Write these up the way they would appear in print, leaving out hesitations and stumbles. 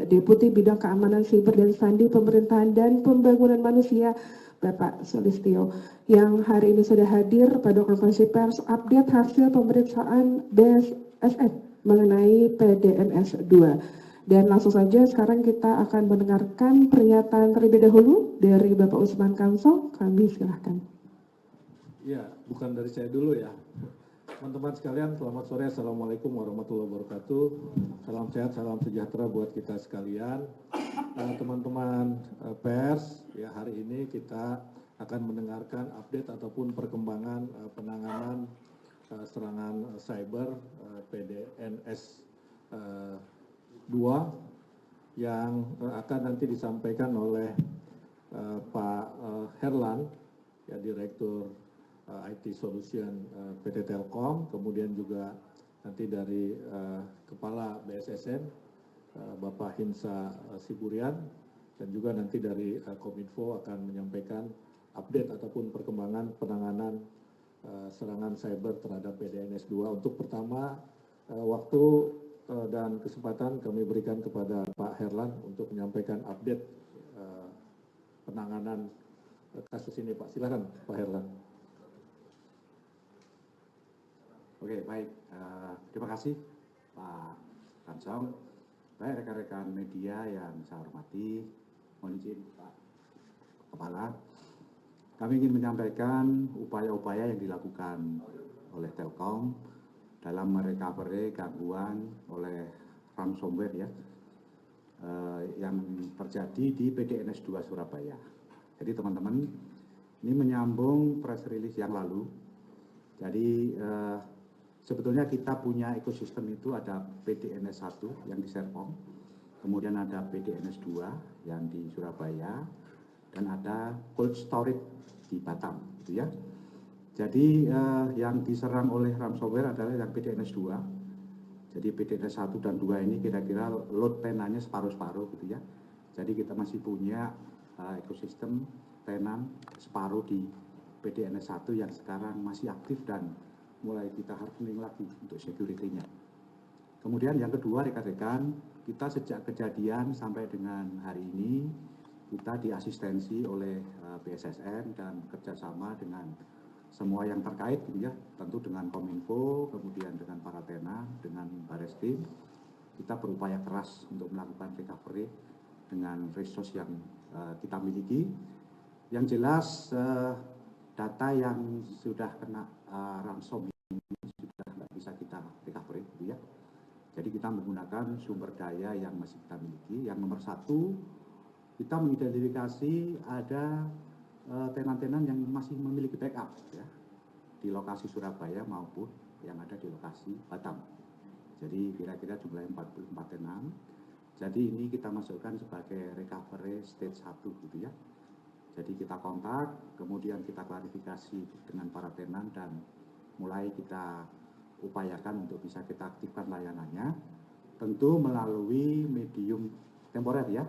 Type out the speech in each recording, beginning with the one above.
Deputi Bidang Keamanan Siber dan Sandi Pemerintahan dan Pembangunan Manusia, Bapak Sulistyo, yang hari ini sudah hadir pada konferensi pers update hasil pemeriksaan BSSN mengenai PDNS 2. Dan langsung saja sekarang kita akan mendengarkan pernyataan terlebih dahulu dari Bapak Usman Kansong. Kami silahkan. Ya, bukan dari saya dulu ya. Teman-teman sekalian, selamat sore. Assalamualaikum warahmatullahi wabarakatuh. Salam sehat, salam sejahtera buat kita sekalian. Teman-teman pers, ya hari ini kita akan mendengarkan update ataupun perkembangan penanganan serangan cyber PDNS 2 yang akan nanti disampaikan oleh Pak Herlan, ya Direktur IT Solution PT Telkom, kemudian juga nanti dari Kepala BSSN Bapak Hinsa Siburian, dan juga nanti dari Kominfo akan menyampaikan update ataupun perkembangan penanganan serangan cyber terhadap PDNS 2. Untuk pertama, waktu dan kesempatan kami berikan kepada Pak Herlan untuk menyampaikan update penanganan kasus ini, Pak. Silakan, Pak Herlan. Oke, baik. Terima kasih, Pak Kansong. Baik, rekan-rekan media yang saya hormati, mohon izin Pak Kepala. Kami ingin menyampaikan upaya-upaya yang dilakukan oleh Telkom dalam merecovery gangguan oleh ransomware ya, yang terjadi di PDNS 2 Surabaya. Jadi teman-teman, ini menyambung press release yang lalu. Jadi sebetulnya kita punya ekosistem itu ada PDNS 1 yang di Serpong, kemudian ada PDNS 2 yang di Surabaya, dan ada cold storage di Batam, gitu ya. Jadi yang diserang oleh ransomware adalah yang PDNS 2. Jadi PDNS 1 dan 2 ini kira-kira load tenannya separuh-separuh gitu ya. Jadi kita masih punya ekosistem tenan separuh di PDNS 1 yang sekarang masih aktif dan mulai kita hardening lagi untuk security-nya. Kemudian yang kedua rekan-rekan, kita sejak kejadian sampai dengan hari ini kita diasistensi oleh BSSN dan kerjasama dengan semua yang terkait gitu ya, tentu dengan Kominfo, kemudian dengan para tenan, dengan Bareskrim. Kita berupaya keras untuk melakukan recovery dengan resource yang kita miliki. Yang jelas data yang sudah kena ransom ini sudah tidak bisa kita recovery gitu ya. Jadi kita menggunakan sumber daya yang masih kita miliki. Yang nomor satu, kita mengidentifikasi ada tenan-tenan yang masih memiliki backup ya, di lokasi Surabaya maupun yang ada di lokasi Batam. Jadi kira-kira jumlahnya 44 tenan. Jadi ini kita masukkan sebagai recovery stage 1 gitu ya. Jadi kita kontak, kemudian kita klarifikasi dengan para tenan dan mulai kita upayakan untuk bisa kita aktifkan layanannya. Tentu melalui medium temporer ya.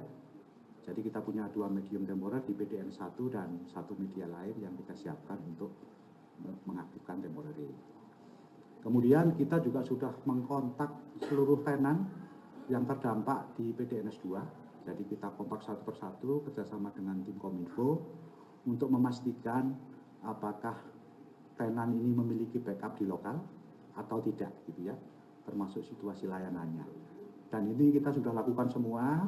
Jadi kita punya 2 medium temporer di PDN 1 dan 1 media lain yang kita siapkan untuk mengaktifkan temporary. Kemudian kita juga sudah mengkontak seluruh tenan yang terdampak di PDNS 2. Jadi kita kontak satu persatu kerjasama dengan tim Kominfo untuk memastikan apakah tenan ini memiliki backup di lokal atau tidak gitu ya, termasuk situasi layanannya. Dan ini kita sudah lakukan semua.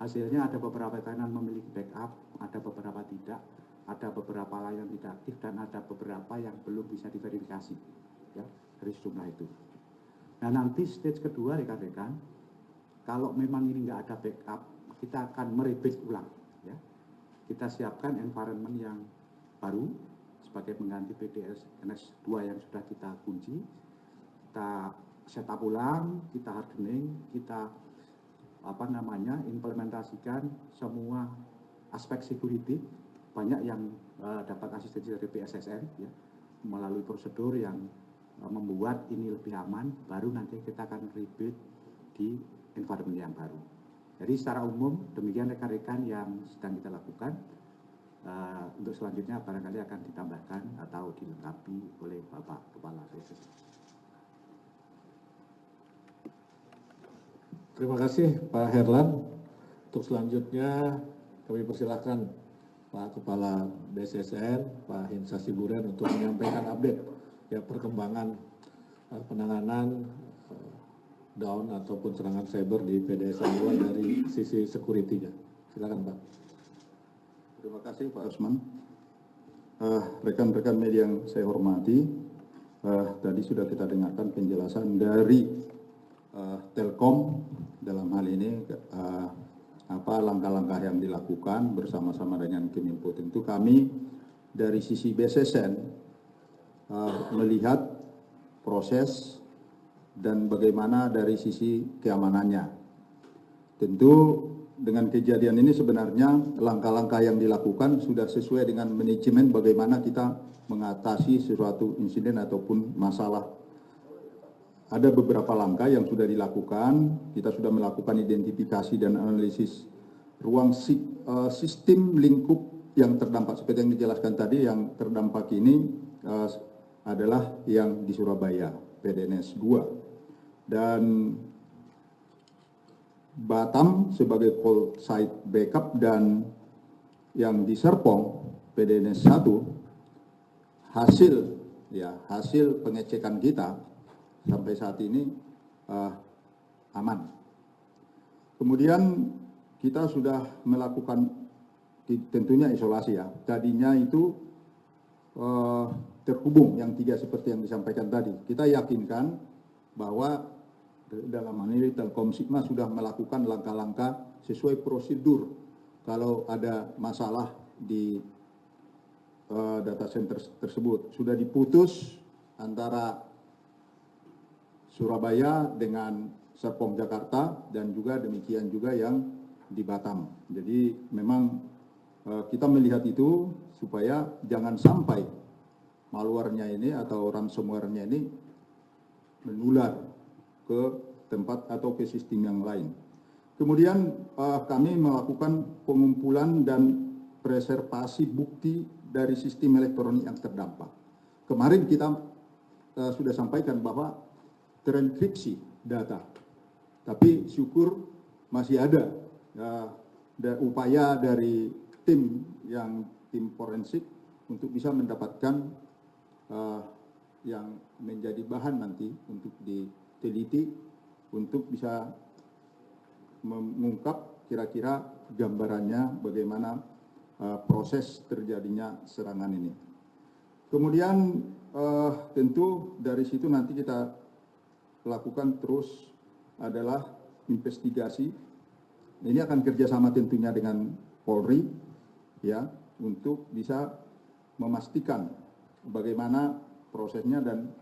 Hasilnya ada beberapa tenan memiliki backup, ada beberapa tidak, ada beberapa layanan tidak aktif, dan ada beberapa yang belum bisa diverifikasi ya, dari sejumlah itu. Nah nanti stage kedua rekan-rekan, kalau memang ini nggak ada backup, kita akan merebuild ulang ya. Kita siapkan environment yang baru sebagai pengganti PDNS 2 yang sudah kita kunci. Kita setup ulang, kita hardening, kita implementasikan semua aspek security. Banyak yang dapat asistensi dari BSSN ya, melalui prosedur yang membuat ini lebih aman, baru nanti kita akan rebuild di environment yang baru. Jadi secara umum demikian rekan-rekan yang sedang kita lakukan. Untuk selanjutnya barangkali akan ditambahkan atau dilengkapi oleh Bapak Kepala BSSN. Terima kasih Pak Herlan. Untuk selanjutnya kami persilahkan Pak Kepala BSSN, Pak Hinsa Siburan untuk menyampaikan update ya perkembangan penanganan down ataupun serangan cyber di PDSN 2 dari sisi security-nya. Silakan Pak. Terima kasih Pak Usman. Rekan-rekan media yang saya hormati, tadi sudah kita dengarkan penjelasan dari Telkom dalam hal ini apa langkah-langkah yang dilakukan bersama-sama dengan Keminfo. Tentu kami dari sisi BSSN melihat proses dan bagaimana dari sisi keamanannya. Tentu dengan kejadian ini sebenarnya langkah-langkah yang dilakukan sudah sesuai dengan manajemen bagaimana kita mengatasi suatu insiden ataupun masalah. Ada beberapa langkah yang sudah dilakukan, kita sudah melakukan identifikasi dan analisis ruang sistem lingkup yang terdampak. Seperti yang dijelaskan tadi, yang terdampak ini adalah yang di Surabaya, PDNS 2. Dan Batam sebagai call site backup, dan yang di Serpong, PDNS 1, hasil pengecekan kita sampai saat ini aman. Kemudian kita sudah melakukan tentunya isolasi ya. Tadinya itu terhubung yang 3 seperti yang disampaikan tadi. Kita yakinkan bahwa dalam hal ini Telkom Sigma sudah melakukan langkah-langkah sesuai prosedur. Kalau ada masalah di data center tersebut sudah diputus antara Surabaya dengan Serpong Jakarta, dan juga demikian juga yang di Batam. Jadi memang kita melihat itu supaya jangan sampai malware-nya ini atau ransomware-nya ini menular ke tempat atau ke sistem yang lain. Kemudian kami melakukan pengumpulan dan preservasi bukti dari sistem elektronik yang terdampak. Kemarin kita sudah sampaikan bahwa terenkripsi data, tapi syukur masih ada upaya dari tim forensik untuk bisa mendapatkan yang menjadi bahan nanti untuk diteliti, untuk bisa mengungkap kira-kira gambarannya bagaimana proses terjadinya serangan ini. Kemudian tentu dari situ nanti kita lakukan terus adalah investigasi. Ini akan kerjasama tentunya dengan Polri ya, untuk bisa memastikan bagaimana prosesnya, dan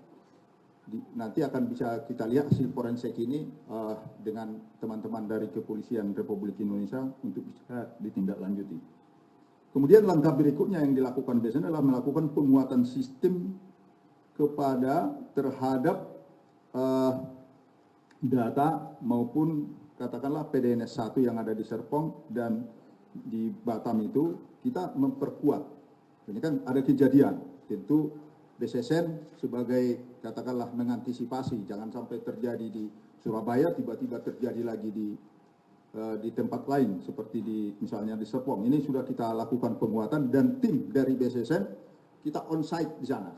nanti akan bisa kita lihat hasil forensik ini dengan teman-teman dari Kepolisian Republik Indonesia untuk bisa ditindaklanjuti. Kemudian langkah berikutnya yang dilakukan biasanya adalah melakukan penguatan sistem terhadap data maupun katakanlah PDNS 1 yang ada di Serpong dan di Batam itu kita memperkuat. Ini kan ada kejadian, tentu BSSN sebagai katakanlah mengantisipasi jangan sampai terjadi di Surabaya tiba-tiba terjadi lagi di tempat lain seperti misalnya di Serpong. Ini sudah kita lakukan penguatan dan tim dari BSSN kita on-site di sana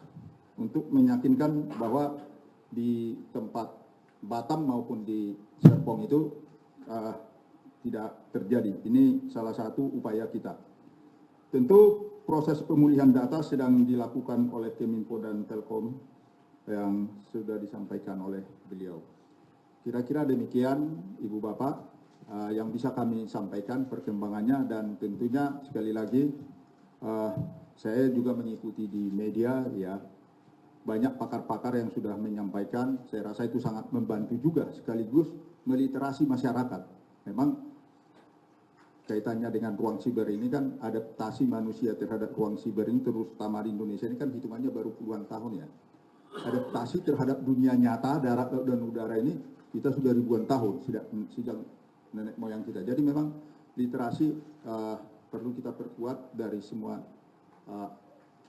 untuk meyakinkan bahwa di tempat Batam maupun di Serpong itu tidak terjadi. Ini salah satu upaya kita. Tentu proses pemulihan data sedang dilakukan oleh Keminfo dan Telkom yang sudah disampaikan oleh beliau. Kira-kira demikian Ibu Bapak yang bisa kami sampaikan perkembangannya, dan tentunya sekali lagi saya juga mengikuti di media ya. Banyak pakar-pakar yang sudah menyampaikan, saya rasa itu sangat membantu juga sekaligus meliterasi masyarakat. Memang kaitannya dengan ruang siber ini kan adaptasi manusia terhadap ruang siber ini terutama di Indonesia ini kan hitungannya baru puluhan tahun ya. Adaptasi terhadap dunia nyata, darat dan udara ini kita sudah ribuan tahun, sejak nenek moyang kita. Jadi memang literasi perlu kita perkuat dari semua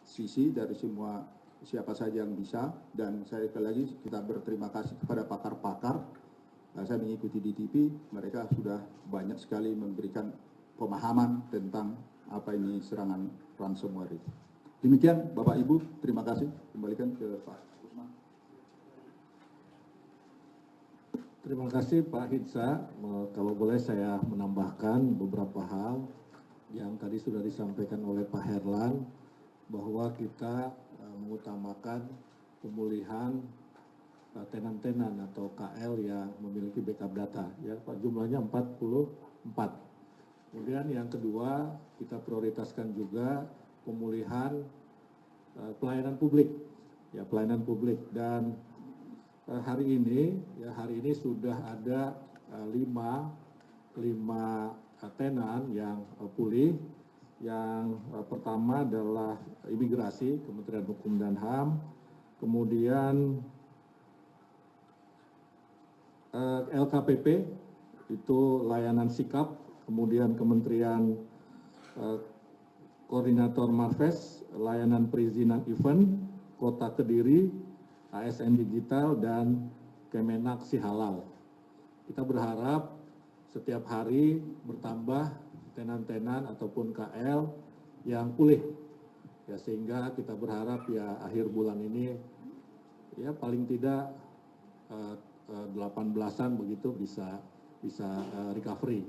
sisi, dari semua siapa saja yang bisa, dan saya sekali lagi kita berterima kasih kepada pakar-pakar saya mengikuti di TV, mereka sudah banyak sekali memberikan pemahaman tentang apa ini serangan ransomware itu. Demikian Bapak Ibu, terima kasih. Kembalikan ke Pak Usman. Terima kasih Pak Hitsa. Kalau boleh saya menambahkan beberapa hal yang tadi sudah disampaikan oleh Pak Herlan, bahwa kita mengutamakan pemulihan tenan-tenan atau KL yang memiliki backup data. Ya, Pak, jumlahnya 44. Kemudian yang kedua, kita prioritaskan juga pemulihan pelayanan publik. Ya, pelayanan publik. Dan hari ini sudah ada 5 tenan yang pulih. Yang pertama adalah imigrasi, Kementerian Hukum dan HAM, kemudian LKPP, itu layanan sikap, kemudian Kementerian Koordinator Marves, layanan perizinan event, Kota Kediri, ASN Digital, dan Kemenak Sihalal. Kita berharap setiap hari bertambah tenan-tenan ataupun KL yang pulih, ya, sehingga kita berharap ya akhir bulan ini ya paling tidak 18-an begitu bisa recovery.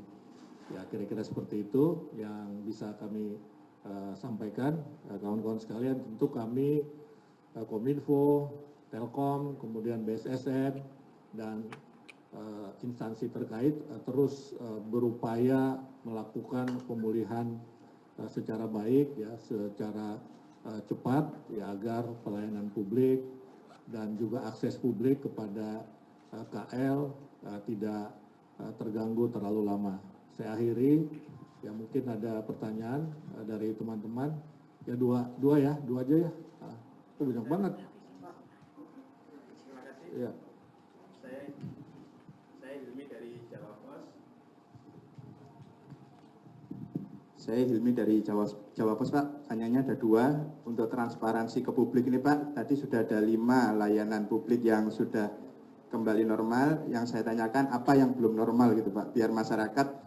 Ya, kira-kira seperti itu yang bisa kami sampaikan. Kawan-kawan sekalian, tentu kami Kominfo, Telkom, kemudian BSSN dan instansi terkait terus berupaya melakukan pemulihan secara baik, ya, secara cepat, ya, agar pelayanan publik dan juga akses publik kepada KL tidak terganggu terlalu lama. Saya akhiri, ya, mungkin ada pertanyaan dari teman-teman. Ya, dua aja ya. Itu banyak banget. Terima kasih. Ya. Saya Hilmi dari Jawa Pos. Saya Hilmi dari Jawa Pos, Pak. Tanyanya ada 2 untuk transparansi ke publik ini, Pak. Tadi sudah ada 5 layanan publik yang sudah kembali normal. Yang saya tanyakan apa yang belum normal gitu, Pak, biar masyarakat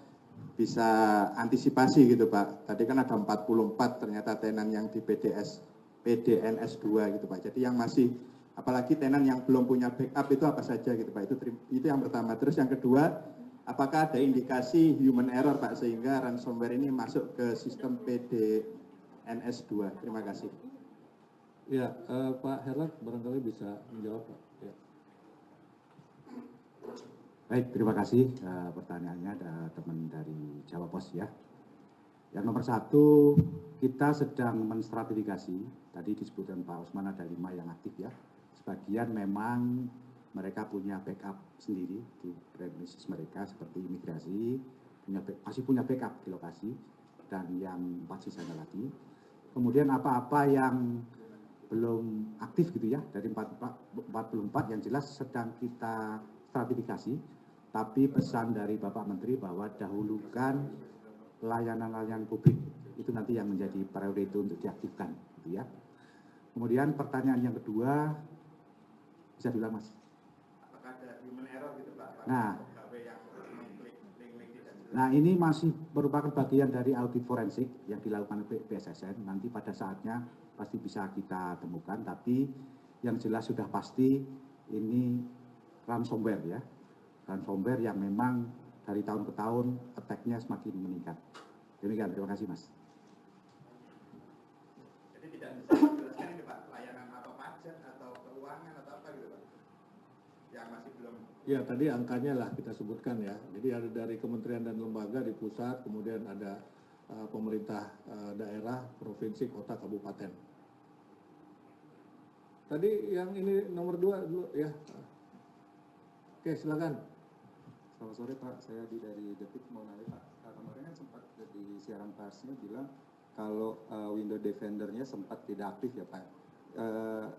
bisa antisipasi gitu, Pak. Tadi kan ada 44 ternyata tenan yang di PDNS 2 gitu, Pak. Jadi yang masih, apalagi tenan yang belum punya backup itu apa saja gitu, Pak. Itu yang pertama. Terus yang kedua, apakah ada indikasi human error, Pak, sehingga ransomware ini masuk ke sistem PDNS 2? Terima kasih. Ya, Pak Herlan barangkali bisa menjawab, Pak. Ya. Baik, terima kasih. Pertanyaannya ada teman dari Jawa Pos ya. Yang nomor 1, kita sedang menstratifikasi. Tadi disebutkan Pak Usman ada 5 yang aktif ya. Sebagian memang mereka punya backup sendiri di premises mereka seperti imigrasi, masih punya backup di lokasi, dan yang 4 sisanya lagi. Kemudian apa-apa yang belum aktif gitu ya, dari 44 yang jelas sedang kita stratifikasi. Tapi pesan dari Bapak Menteri bahwa dahulukan layanan-layanan publik, itu nanti yang menjadi prioritas untuk diaktifkan gitu ya. Kemudian pertanyaan yang kedua, bisa diulang Mas? Apakah ada human error gitu, Pak? Nah, ini masih merupakan bagian dari audit forensik yang dilakukan oleh BSSN. Nanti pada saatnya pasti bisa kita temukan, tapi yang jelas sudah pasti ini ransomware ya. Ransomware yang memang dari tahun ke tahun attack-nya semakin meningkat. Demikian, terima kasih Mas. Jadi tidak bisa dijelaskan ini, Pak, layanan atau pajak atau keuangan atau apa gitu, Pak, yang masih belum. Ya, tadi angkanya lah kita sebutkan ya. Jadi ada dari kementerian dan lembaga di pusat, kemudian ada pemerintah daerah, provinsi, kota, kabupaten. Tadi yang ini nomor 2 dulu ya. Oke, silakan. Selamat sore Pak, saya dari Detik mau nanya Pak. Kemarin kan sempat di siaran persnya bilang kalau Windows Defender-nya sempat tidak aktif ya Pak.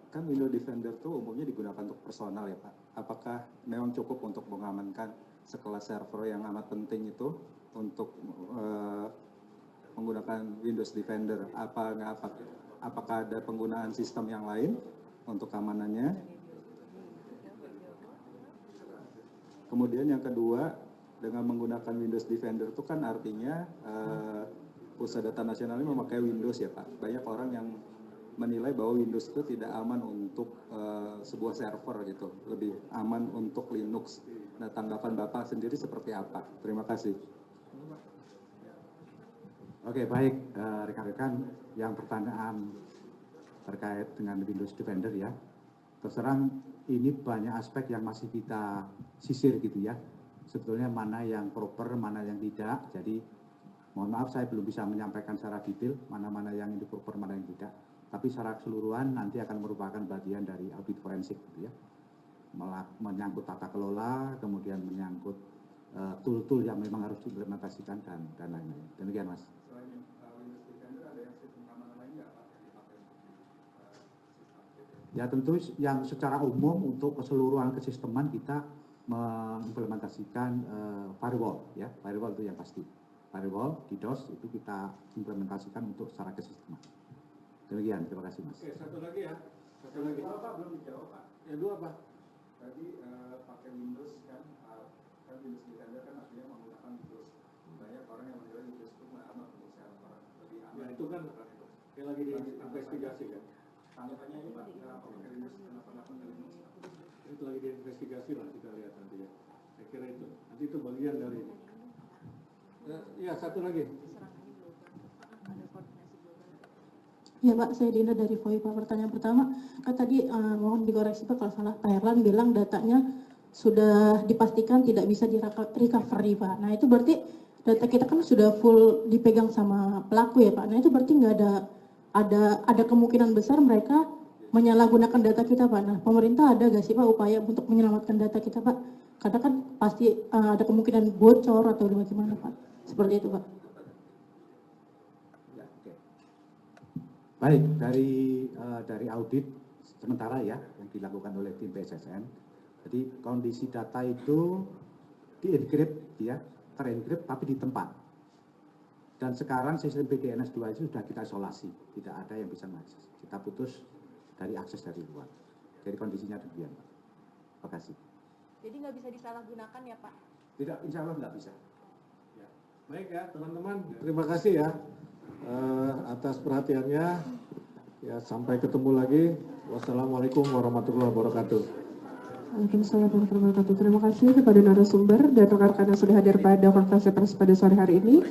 Kan Windows Defender itu umumnya digunakan untuk personal ya Pak. Apakah memang cukup untuk mengamankan sekelas server yang amat penting itu untuk menggunakan Windows Defender? Apakah ada penggunaan sistem yang lain untuk keamanannya? Kemudian yang kedua, dengan menggunakan Windows Defender itu kan artinya Pusat Data Nasional ini memakai Windows ya Pak. Banyak orang yang menilai bahwa Windows itu tidak aman untuk sebuah server gitu, lebih aman untuk Linux. Nah, tanggapan Bapak sendiri seperti apa? Terima kasih. Oke, baik rekan-rekan yang pertanyaan terkait dengan Windows Defender ya. Terus terang ini banyak aspek yang masih kita sisir gitu ya. Sebetulnya mana yang proper, mana yang tidak. Jadi mohon maaf saya belum bisa menyampaikan secara detail mana-mana yang ini proper, mana yang tidak. Tapi secara keseluruhan nanti akan merupakan bagian dari audit forensik gitu ya. Menyangkut tata kelola, kemudian menyangkut tool-tool yang memang harus diimplementasikan dan lain-lain. Demikian Mas. Selain Windows Defender ada yang sistem keamanan lain nggak Pak yang dipakai? Ya tentu yang secara umum untuk keseluruhan kesisteman kita mengimplementasikan firewall ya, firewall itu yang pasti. Firewall, DDoS itu kita implementasikan untuk secara kesisteman. Demikian, terima kasih Mas. Oke, satu lagi ya. Satu lagi. Pak belum dijawab Pak. Yang dua apa? Tadi pakai Windows kan Windows Defender kan artinya menggunakan Windows. Banyak orang yang menilai Windows itu nggak aman untuk server, lebih aman. Ya itu kan yang lagi diinvestigasi kan. Tanggapannya ini Pak, kenapa pakai Windows, kenapa nggak pakai Linux? Itu lagi diinvestigasi lah kita lihat nanti ya. Saya kira itu. Nanti itu bagian dari ini. Ya satu lagi. Ya Pak, saya Dina dari VOI Pak. Pertanyaan pertama, kan tadi mohon dikoreksi Pak kalau salah, Pak Erlan bilang datanya sudah dipastikan tidak bisa di recovery Pak. Nah itu berarti data kita kan sudah full dipegang sama pelaku ya Pak. Nah itu berarti nggak ada kemungkinan besar mereka menyalahgunakan data kita Pak. Nah pemerintah ada nggak sih Pak upaya untuk menyelamatkan data kita Pak? Karena kan pasti ada kemungkinan bocor atau bagaimana Pak? Seperti itu Pak. Ya, oke. Baik, dari audit sementara ya yang dilakukan oleh tim BSSN. Jadi kondisi data itu di-encrypt ya, ter-encrypt tapi di tempat. Dan sekarang sistem PDNS 2 itu sudah kita isolasi, tidak ada yang bisa mengakses. Kita putus dari akses dari luar. Jadi kondisinya demikian, Pak. Terima kasih. Jadi nggak bisa disalahgunakan ya Pak? Tidak, insya Allah nggak bisa. Ya. Baik ya teman-teman, terima kasih ya atas perhatiannya. Ya sampai ketemu lagi. Wassalamualaikum warahmatullahi wabarakatuh. Waalaikumsalam warahmatullahi wabarakatuh. Terima kasih kepada narasumber dan rekan-rekan yang sudah hadir pada konferensi pers pada sore hari ini.